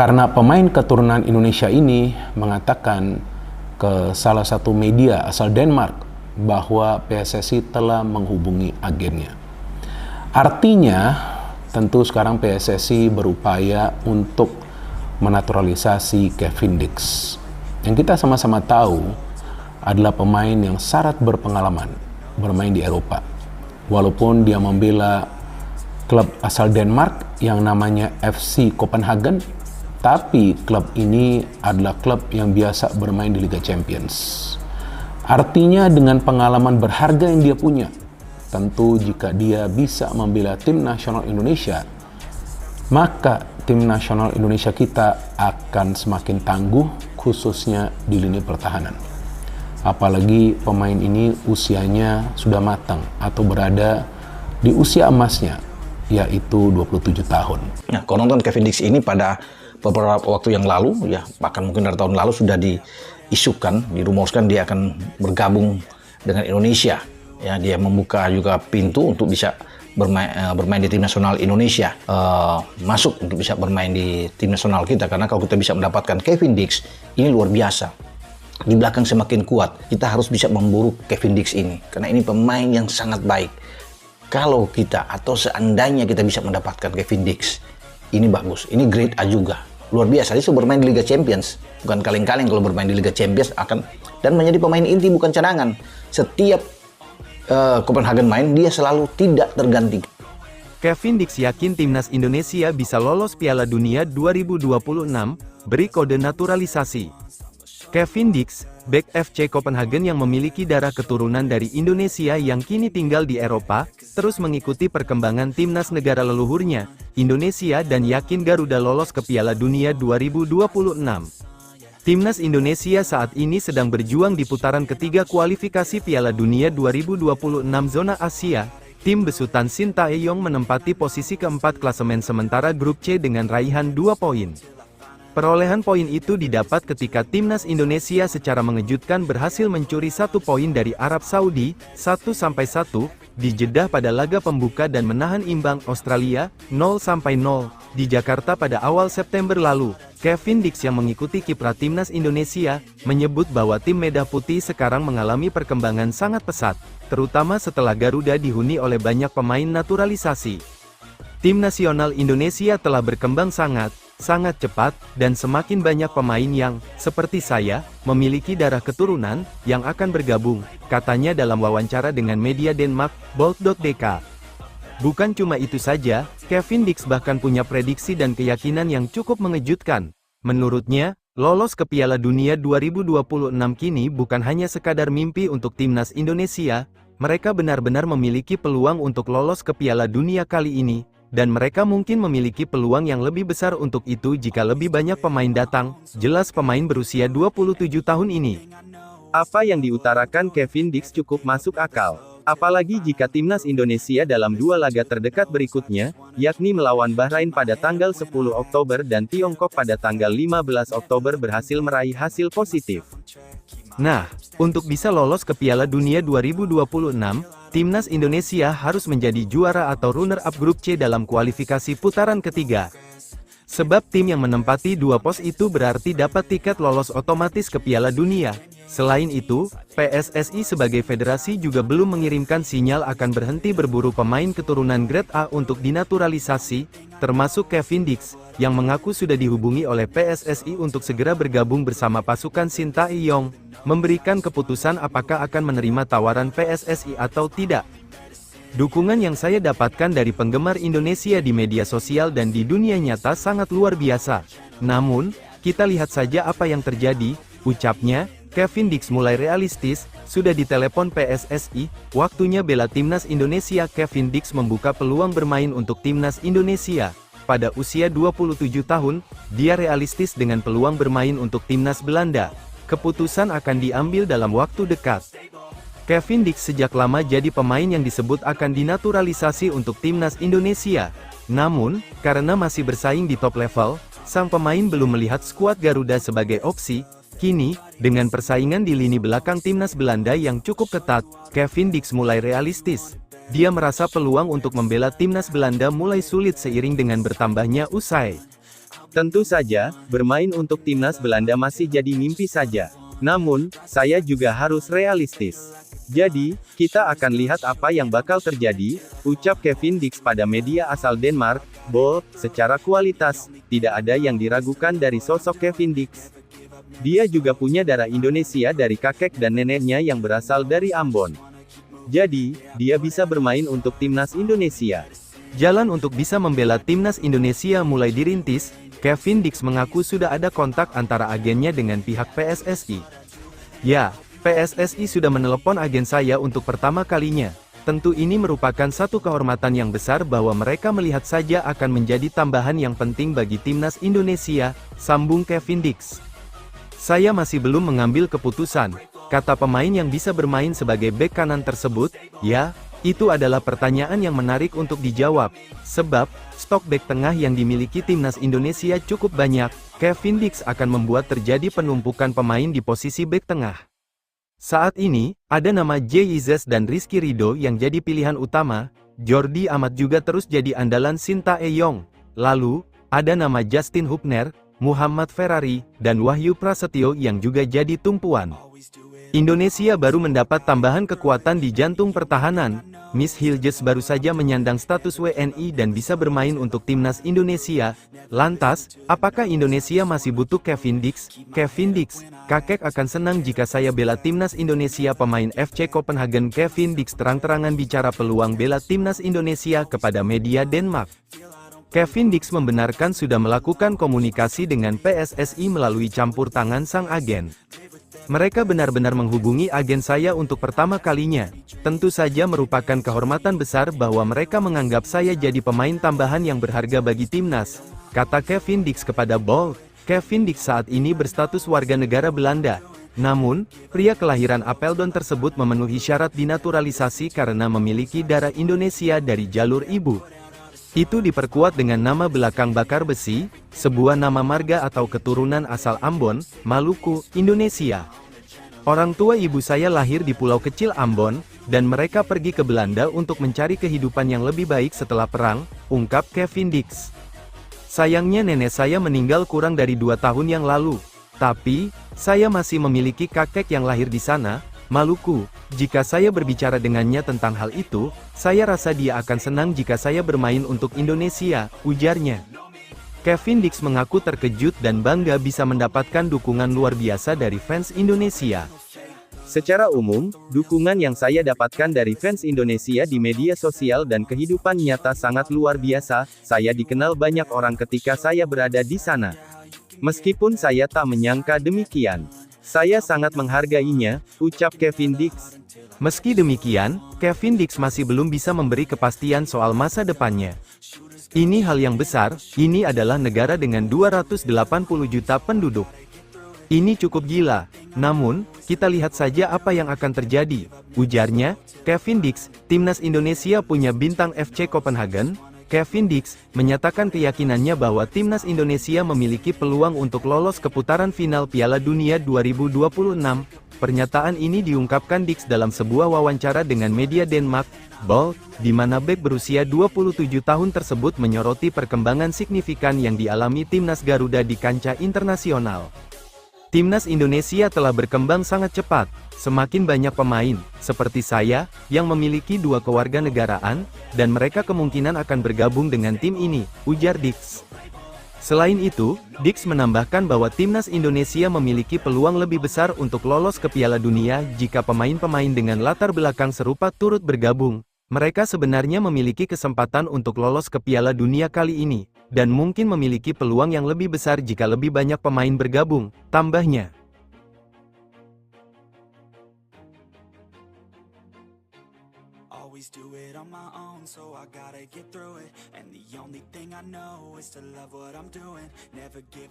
Karena pemain keturunan Indonesia ini mengatakan ke salah satu media asal Denmark bahwa PSSI telah menghubungi agennya. Artinya, tentu sekarang PSSI berupaya untuk menaturalisasi Kevin Dix, yang kita sama-sama tahu adalah pemain yang syarat berpengalaman bermain di Eropa. Walaupun dia membela klub asal Denmark yang namanya FC Copenhagen, tapi klub ini adalah klub yang biasa bermain di Liga Champions. Artinya dengan pengalaman berharga yang dia punya, tentu jika dia bisa membela tim nasional Indonesia, maka tim nasional Indonesia kita akan semakin tangguh, khususnya di lini pertahanan. Apalagi pemain ini usianya sudah matang atau berada di usia emasnya, yaitu 27 tahun. Nah, konon Kevin Dix ini pada beberapa waktu yang lalu, ya bahkan mungkin dari tahun lalu sudah diisukan, dirumorkan dia akan bergabung dengan Indonesia. Ya, dia membuka juga pintu untuk bisa bermain di tim nasional Indonesia, masuk untuk bisa bermain di tim nasional kita. Karena kalau kita bisa mendapatkan Kevin Dix, ini luar biasa. Di belakang semakin kuat, kita harus bisa memburu Kevin Dix ini, karena ini pemain yang sangat baik. Kalau kita atau seandainya kita bisa mendapatkan Kevin Dix, ini bagus, ini grade A juga, luar biasa. Dia sudah bermain di Liga Champions, bukan kaleng-kaleng kalau bermain di Liga Champions akan, dan menjadi pemain inti bukan cadangan. Setiap Copenhagen main, dia selalu tidak tergantikan. Kevin Dix yakin timnas Indonesia bisa lolos Piala Dunia 2026, beri kode naturalisasi. Kevin Dix, bek FC Copenhagen yang memiliki darah keturunan dari Indonesia yang kini tinggal di Eropa, terus mengikuti perkembangan timnas negara leluhurnya, Indonesia, dan yakin Garuda lolos ke Piala Dunia 2026. Timnas Indonesia saat ini sedang berjuang di putaran ketiga kualifikasi Piala Dunia 2026 zona Asia. Tim besutan Shin Tae-yong menempati posisi keempat klasemen sementara grup C dengan raihan 2 poin. Perolehan poin itu didapat ketika timnas Indonesia secara mengejutkan berhasil mencuri 1 poin dari Arab Saudi, 1-1, di Jeddah pada laga pembuka dan menahan imbang Australia, 0-0, di Jakarta pada awal September lalu. Kevin Dix yang mengikuti kiprah timnas Indonesia, menyebut bahwa tim Merah Putih sekarang mengalami perkembangan sangat pesat, terutama setelah Garuda dihuni oleh banyak pemain naturalisasi. Tim nasional Indonesia telah berkembang sangat cepat, dan semakin banyak pemain yang, seperti saya, memiliki darah keturunan, yang akan bergabung, katanya dalam wawancara dengan media Denmark, Bold.dk. Bukan cuma itu saja, Kevin Dix bahkan punya prediksi dan keyakinan yang cukup mengejutkan. Menurutnya, lolos ke Piala Dunia 2026 kini bukan hanya sekadar mimpi untuk timnas Indonesia, mereka benar-benar memiliki peluang untuk lolos ke Piala Dunia kali ini. Dan mereka mungkin memiliki peluang yang lebih besar untuk itu jika lebih banyak pemain datang, jelas pemain berusia 27 tahun ini. Apa yang diutarakan Kevin Dix cukup masuk akal. Apalagi jika timnas Indonesia dalam 2 laga terdekat berikutnya, yakni melawan Bahrain pada tanggal 10 Oktober dan Tiongkok pada tanggal 15 Oktober berhasil meraih hasil positif. Nah, untuk bisa lolos ke Piala Dunia 2026, timnas Indonesia harus menjadi juara atau runner-up grup C dalam kualifikasi putaran ketiga. Sebab tim yang menempati 2 pos itu berarti dapat tiket lolos otomatis ke Piala Dunia. Selain itu, PSSI sebagai federasi juga belum mengirimkan sinyal akan berhenti berburu pemain keturunan grade A untuk dinaturalisasi, termasuk Kevin Dix, yang mengaku sudah dihubungi oleh PSSI untuk segera bergabung bersama pasukan Shin Tae-yong, memberikan keputusan apakah akan menerima tawaran PSSI atau tidak. Dukungan yang saya dapatkan dari penggemar Indonesia di media sosial dan di dunia nyata sangat luar biasa. Namun, kita lihat saja apa yang terjadi, ucapnya. Kevin Dix mulai realistis, sudah ditelepon PSSI, waktunya bela timnas Indonesia. Kevin Dix membuka peluang bermain untuk timnas Indonesia. Pada usia 27 tahun, dia realistis dengan peluang bermain untuk timnas Belanda. Keputusan akan diambil dalam waktu dekat. Kevin Dix sejak lama jadi pemain yang disebut akan dinaturalisasi untuk timnas Indonesia. Namun, karena masih bersaing di top level, sang pemain belum melihat skuad Garuda sebagai opsi. Kini, dengan persaingan di lini belakang timnas Belanda yang cukup ketat, Kevin Dix mulai realistis. Dia merasa peluang untuk membela timnas Belanda mulai sulit seiring dengan bertambahnya usai Tentu saja, bermain untuk timnas Belanda masih jadi mimpi saja. Namun, saya juga harus realistis. Jadi, kita akan lihat apa yang bakal terjadi, ucap Kevin Dix pada media asal Denmark, Bold. Secara kualitas, tidak ada yang diragukan dari sosok Kevin Dix. Dia juga punya darah Indonesia dari kakek dan neneknya yang berasal dari Ambon. Jadi, dia bisa bermain untuk timnas Indonesia. Jalan untuk bisa membela timnas Indonesia mulai dirintis. Kevin Dix mengaku sudah ada kontak antara agennya dengan pihak PSSI. Ya, PSSI sudah menelepon agen saya untuk pertama kalinya. Tentu ini merupakan satu kehormatan yang besar bahwa mereka melihat saja akan menjadi tambahan yang penting bagi timnas Indonesia, sambung Kevin Dix. Saya masih belum mengambil keputusan, kata pemain yang bisa bermain sebagai bek kanan tersebut. Ya, itu adalah pertanyaan yang menarik untuk dijawab, sebab stok bek tengah yang dimiliki timnas Indonesia cukup banyak. Kevin Dix akan membuat terjadi penumpukan pemain di posisi bek tengah. Saat ini, ada nama Jay Izes dan Rizky Ridho yang jadi pilihan utama. Jordi Amat juga terus jadi andalan Sintayong. Lalu, ada nama Justin Hubner, Muhammad Ferrari, dan Wahyu Prasetyo yang juga jadi tumpuan. Indonesia baru mendapat tambahan kekuatan di jantung pertahanan. Miss Hilges baru saja menyandang status WNI dan bisa bermain untuk timnas Indonesia. Lantas, apakah Indonesia masih butuh Kevin Dix? Kevin Dix, kakek akan senang jika saya bela timnas Indonesia. Pemain FC Copenhagen Kevin Dix terang-terangan bicara peluang bela timnas Indonesia kepada media Denmark. Kevin Dix membenarkan sudah melakukan komunikasi dengan PSSI melalui campur tangan sang agen. Mereka benar-benar menghubungi agen saya untuk pertama kalinya. Tentu saja merupakan kehormatan besar bahwa mereka menganggap saya jadi pemain tambahan yang berharga bagi timnas, kata Kevin Dix kepada Bold. Kevin Dix saat ini berstatus warga negara Belanda. Namun, pria kelahiran Apeldoorn tersebut memenuhi syarat dinaturalisasi karena memiliki darah Indonesia dari jalur ibu. Itu diperkuat dengan nama belakang Bakar Besi, sebuah nama marga atau keturunan asal Ambon, Maluku, Indonesia. Orang tua ibu saya lahir di pulau kecil Ambon, dan mereka pergi ke Belanda untuk mencari kehidupan yang lebih baik setelah perang, ungkap Kevin Dix. Sayangnya nenek saya meninggal kurang dari 2 tahun yang lalu. Tapi, saya masih memiliki kakek yang lahir di sana, Maluku. Jika saya berbicara dengannya tentang hal itu, saya rasa dia akan senang jika saya bermain untuk Indonesia, ujarnya. Kevin Dix mengaku terkejut dan bangga bisa mendapatkan dukungan luar biasa dari fans Indonesia. Secara umum, dukungan yang saya dapatkan dari fans Indonesia di media sosial dan kehidupan nyata sangat luar biasa. Saya dikenal banyak orang ketika saya berada di sana. Meskipun saya tak menyangka demikian. Saya sangat menghargainya, ucap Kevin Dix. Meski demikian, Kevin Dix masih belum bisa memberi kepastian soal masa depannya. Ini hal yang besar, ini adalah negara dengan 280 juta penduduk. Ini cukup gila, namun, kita lihat saja apa yang akan terjadi, ujarnya. Kevin Dix, timnas Indonesia punya bintang FC Copenhagen. Kevin Dix menyatakan keyakinannya bahwa timnas Indonesia memiliki peluang untuk lolos ke putaran final Piala Dunia 2026. Pernyataan ini diungkapkan Dix dalam sebuah wawancara dengan media Denmark, Bold, di mana bek berusia 27 tahun tersebut menyoroti perkembangan signifikan yang dialami timnas Garuda di kancah internasional. Timnas Indonesia telah berkembang sangat cepat. Semakin banyak pemain, seperti saya, yang memiliki 2 kewarganegaraan, dan mereka kemungkinan akan bergabung dengan tim ini, ujar Dix. Selain itu, Dix menambahkan bahwa timnas Indonesia memiliki peluang lebih besar untuk lolos ke Piala Dunia jika pemain-pemain dengan latar belakang serupa turut bergabung. Mereka sebenarnya memiliki kesempatan untuk lolos ke Piala Dunia kali ini, dan mungkin memiliki peluang yang lebih besar jika lebih banyak pemain bergabung, tambahnya. Always do it on my own, so I gotta get through it. And the only thing I know is to love what I'm doing. Never give